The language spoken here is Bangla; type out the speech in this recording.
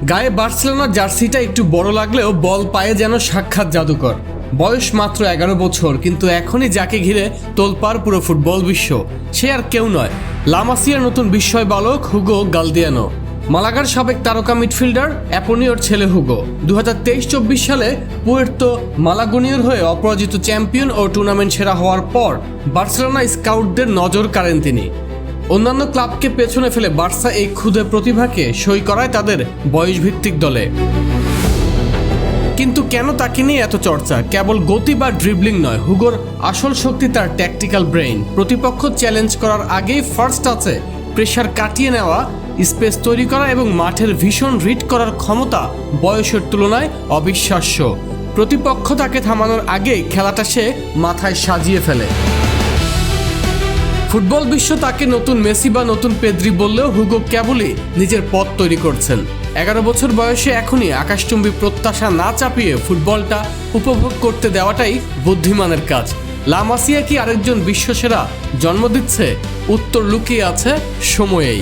গায়ে বার্সেলোনার জার্সিটা একটু বড় লাগলেও বল পায়ে যেন সাক্ষাৎ জাদুকর। বয়স মাত্র 11 বছর, কিন্তু এখনই যাকে ঘিরে তোলপাড় পুরো ফুটবল বিশ্ব, সে আর কেউ নয়, লা মাসিয়ার নতুন বিস্ময় বালক হুগো গালদিয়ানো। মালাগার সাবেক তারকা মিডফিল্ডার অ্যাপোনিওর ছেলে হুগো 2023-24 সালে পুয়ের্তো মালাগুনিওর হয়ে অপরাজিত চ্যাম্পিয়ন ও টুর্নামেন্ট সেরা হওয়ার পর বার্সেলোনা স্কাউটদের নজর কাড়েন তিনি। অন্যান্য ক্লাবকে পেছনে ফেলে বার্সা এই ক্ষুদে প্রতিভাকে সই করায় তাদের বয়সভিত্তিক দলে। কিন্তু কেন তাকে নিয়ে এত চর্চা? কেবল গতি বা ড্রিবলিং নয়, হুগোর আসল শক্তি তার ট্যাকটিক্যাল ব্রেইন। প্রতিপক্ষ চ্যালেঞ্জ করার আগেই ফার্স্ট টাচে প্রেশার কাটিয়ে নেওয়া, স্পেস তৈরি করা এবং মাঠের ভীষণ রিড করার ক্ষমতা বয়সের তুলনায় অবিশ্বাস্য। প্রতিপক্ষ তাকে থামানোর আগেই খেলাটা সে মাথায় সাজিয়ে ফেলে। ফুটবল বিশ্ব তাকে নতুন মেসি বা নতুন পেদ্রি বললেও হুগো কেবলই নিজের পথ তৈরি করছেন। 11 বছর বয়সে এখনই আকাশচুম্বী প্রত্যাশা না চাপিয়ে ফুটবলটা উপভোগ করতে দেওয়াটাই বুদ্ধিমানের কাজ। লা মাসিয়া কি আরেকজন বিশ্বসেরা জন্ম দিচ্ছে? উত্তর লুকিয়ে আছে সময়েই।